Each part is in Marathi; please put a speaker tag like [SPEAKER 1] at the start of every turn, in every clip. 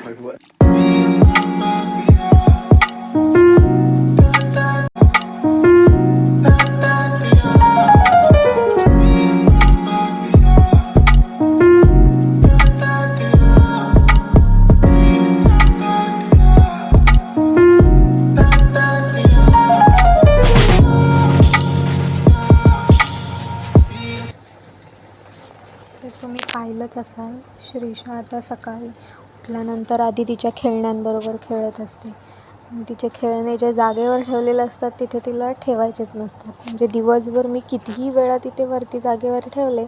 [SPEAKER 1] Like what?
[SPEAKER 2] तर तुम्ही पाहिलंच असाल, श्रीषा आता सकाळी उठल्यानंतर आधी तिच्या खेळण्यांबरोबर खेळत असते. तिचे खेळणे जे जागेवर ठेवलेले असतात तिथे तिला ठेवायचेच नसतात. म्हणजे दिवसभर मी कितीही वेळा तिथे वरती जागेवर ठेवले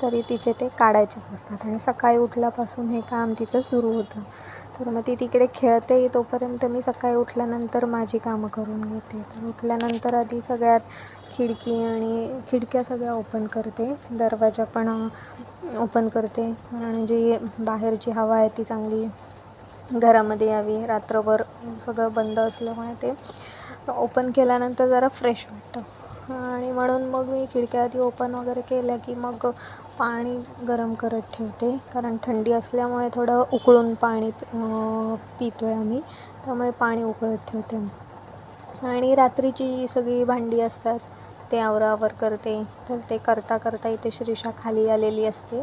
[SPEAKER 2] तरी तिचे ते काढायचेच असतात. आणि सकाळी उठल्यापासून हे काम तिचं सुरू होतं. तर मग ती तिकडे खेळते तोपर्यंत मी सकाळी उठल्यानंतर माझी कामं करून घेते. तर उठल्यानंतर आधी सगळ्यात खिडक्या सगळ्या ओपन करते, दरवाजा पण ओपन करते. कारण जी बाहेरची हवा आहे ती चांगली घरामध्ये यावी. रात्रभर सगळं बंद असल्यामुळे ते ओपन केल्यानंतर जरा फ्रेश वाटतं. आणि म्हणून मग मी खिडक्या आधी ओपन वगैरे केल्या की मग पाणी गरम करत ठेवते. कारण थंडी असल्यामुळे थोडं उकळून पाणी पितो आहे आम्ही, त्यामुळे पाणी उकळत ठेवते. आणि रात्रीची सगळी भांडी असतात ते आवरावर करते. तर ते करता करता इथे श्रीषा खाली आलेली असते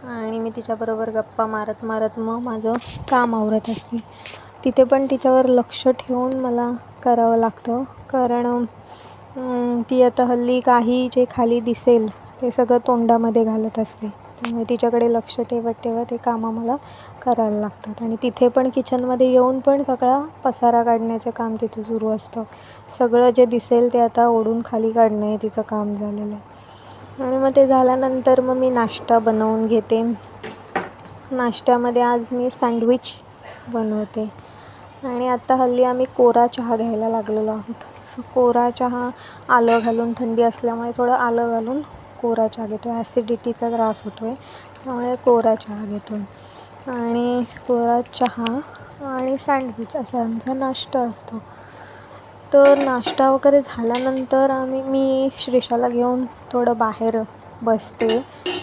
[SPEAKER 2] आणि मी तिच्याबरोबर गप्पा मारत मारत मग माझं काम आवरत असते. तिथे पण तिच्यावर लक्ष ठेवून मला करावं लागतं. कारण ती आता हल्ली काही जे खाली दिसेल ते सगळं तोंडामध्ये घालत असते. त्यामुळे तिच्याकडे लक्ष ठेवत ठेवत हे कामं मला करायला लागतात. आणि तिथे पण किचनमध्ये येऊन पण सगळा पसारा काढण्याचं काम तिथं सुरू असतं. सगळं जे दिसेल ते आता ओढून खाली काढणं हे तिचं काम झालेलं आहे. आणि मग ते झाल्यानंतर मग मी नाश्ता बनवून घेते. नाश्त्यामध्ये आज मी सँडविच बनवते. आणि आत्ता हल्ली आम्ही कोरा चहा घ्यायला लागलेलो आहोत. कोरा चहा आलं घालून, थंडी असल्यामुळे थोडं आलं घालून कोरा चहा घेतो. ॲसिडिटीचा त्रास होतो आहे त्यामुळे कोरा चहा घेतो. आणि कोरा चहा आणि सँडविच असा आमचा नाश्ता असतो. तर नाश्ता वगैरे झाल्यानंतर मी श्रीषाला घेऊन थोडं बाहेर बसते.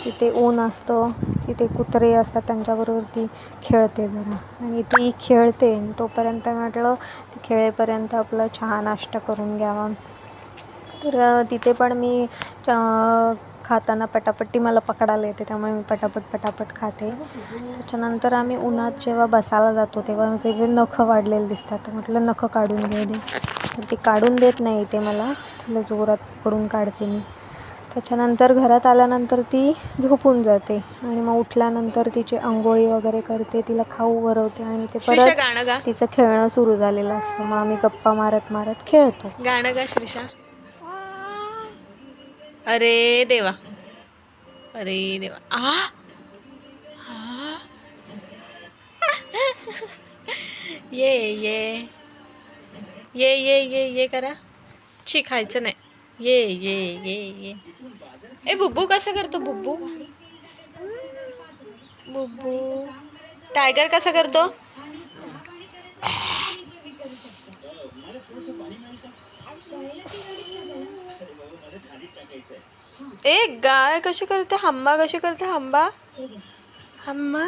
[SPEAKER 2] तिथे ऊन असतं, तिथे कुत्रे असतात, त्यांच्याबरोबर ती खेळते जरा. आणि ती खेळते तोपर्यंत म्हटलं ती खेळेपर्यंत आपलं चहा नाश्ता करून घ्यावा. तर तिथे पण मी खाताना पटापट्टी मला पकडायला येते, त्यामुळे मी पटापट खाते. त्याच्यानंतर आम्ही उन्हात जेव्हा बसायला जातो तेव्हा माझे जे नखं वाढलेले दिसतात तर म्हटलं नखं काढून घेऊ दे. तर ती काढून देत नाही ते मला, तिला जोरात पकडून काढते मी. त्याच्यानंतर घरात आल्यानंतर ती झोपून जाते आणि मग उठल्यानंतर तिची अंघोळी वगैरे करते, तिला खाऊ भरवते आणि ते परत तिचं खेळणं सुरू झालेलं असतं. मग आम्ही गप्पा मारत मारत खेळतो.
[SPEAKER 3] गाणं गा श्रीषा. अरे देवा, अरे देवा. ये ये ये ये ये ये करा. ची खायचं नाही. ये ये ये ये. ए बुब्बू कसं करतो बुब्बू? बुब्बू टायगर कसा करतो? ए गाय कशी करते? हंबा कशी करते? हंबा हम्मा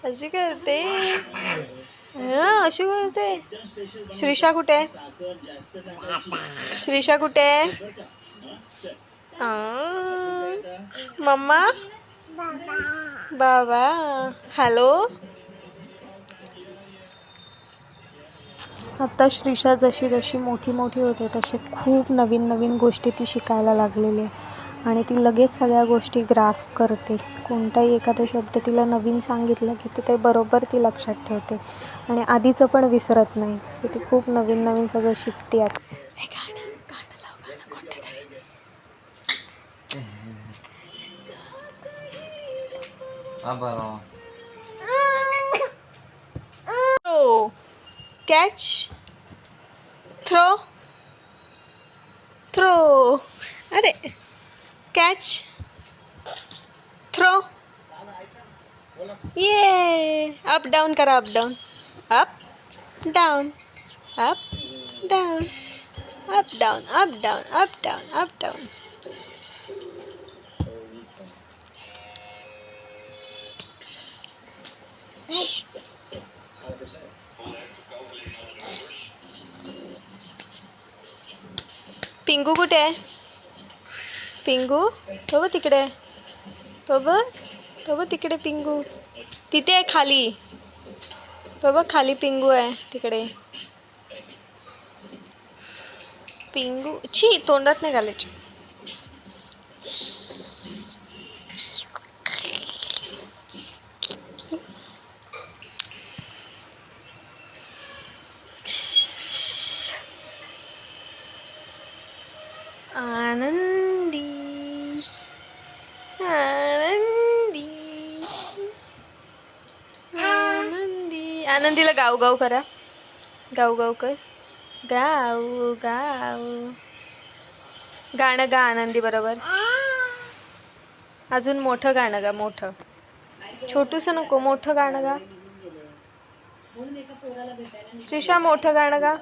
[SPEAKER 3] अशी करते. अशी करते. श्रीषा कुठे? श्रीषा कुठे? मम्मा बाबा हॅलो.
[SPEAKER 2] आता श्रीषा जशी जशी मोठी होते तसे खूप नवीन गोष्टी ती शिकायला लागलेली आहे. आणि ती लगेच सगळ्या गोष्टी ग्रास्प करते. कोणताही एखादा शब्द तिला नवीन सांगितलं की ते बरोबर ती लक्षात ठेवते आणि आधीचं पण विसरत नाही. सो ती खूप नवीन सगळं शिकते आता.
[SPEAKER 3] Catch throw throw. अरे कॅच थ्रो. ये अप डाऊन करा. Up down up down up down up down up down up down up down.
[SPEAKER 2] Pingu कुठे आहे? पिंगू तो बघ तिकडे, तो बघ तिकडे पिंगू तिथे आहे खाली, तो बघ खाली पिंगू आहे तिकडे. पिंगू छी तोंडात नाही घालायची. आनंदी आनंदी आनंदी आनंदीला गाव गाव करा, गाव गाव कर, गाव गाव. गाणं गा आनंदी बरोबर. अजून मोठं गाणं गा, मोठं. छोटूसं नको, मोठं गाणं गा. श्रीशा मोठं गाणं गा.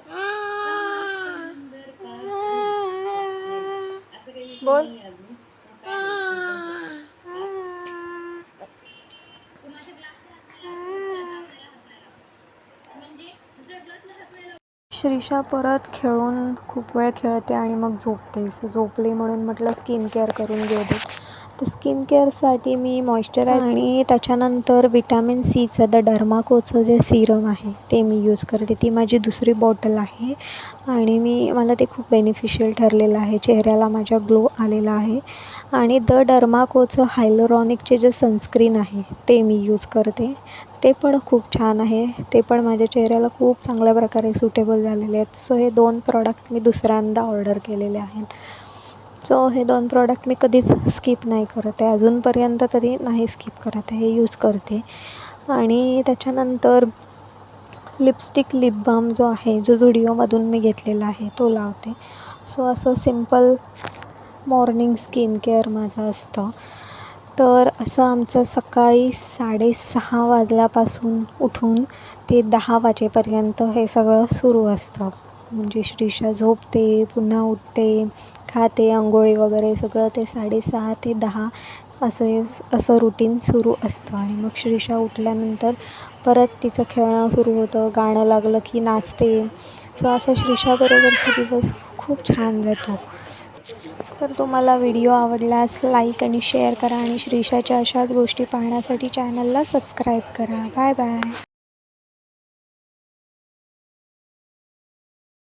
[SPEAKER 2] बोल. श्रीशा परत खेळून खूप वेळ खेळते आणि मग झोपते. झोपली म्हणून म्हटलं स्किन केअर करून घेऊ दे. तर स्किन केअरसाठी मी मॉइश्चरायझर आणि त्याच्यानंतर विटॅमिन सीचं द डर्माकोचं जे सिरम आहे ते मी यूज करते. ती माझी दुसरी बॉटल आहे आणि मला ते खूप बेनिफिशियल ठरलेलं आहे. चेहऱ्याला माझ्या ग्लो आलेला आहे. आणि द डर्माकोचं हायलोरॉनिकचे जे सनस्क्रीन आहे ते मी यूज करते. ते पण खूप छान आहे. ते पण माझ्या चेहऱ्याला खूप चांगल्या प्रकारे सुटेबल झालेले आहेत. सो हे 2 प्रॉडक्ट मी दुसऱ्यांदा ऑर्डर केलेले आहेत. सो हे 2 प्रॉडक्ट मी कधीच स्किप नाही करत आहे. अजूनपर्यंत तरी नाही स्किप करत आहे, हे यूज करते. आणि त्याच्यानंतर लिपस्टिक लिप बाम जो आहे, जो झुडिओमधून मी घेतलेला आहे तो लावते. सो असं सिम्पल मॉर्निंग स्किन केअर माझं असतं. तर असं आमचं सकाळी 6:30 वाजल्यापासून उठून ते 10 वाजेपर्यंत हे सगळं सुरू असतं. म्हणजे श्रीशा झोपते, पुन्हा उठते, खाते, अंघोळी वगैरे सगळं ते 6:30 ते 10 असं रुटीन सुरू असतं. आणि मग श्रीशा उठल्यानंतर परत तिचं खेळणं सुरू होतं. गाणं लागलं की नाचते. सो असं श्रीशाबरोबरचा दिवस खूप छान जातो. तर तुम्हाला व्हिडिओ आवडल्यास लाईक आणि शेअर करा आणि श्रीशाच्या अशाच गोष्टी पाहण्यासाठी चॅनलला सबस्क्राईब करा. Bye bye.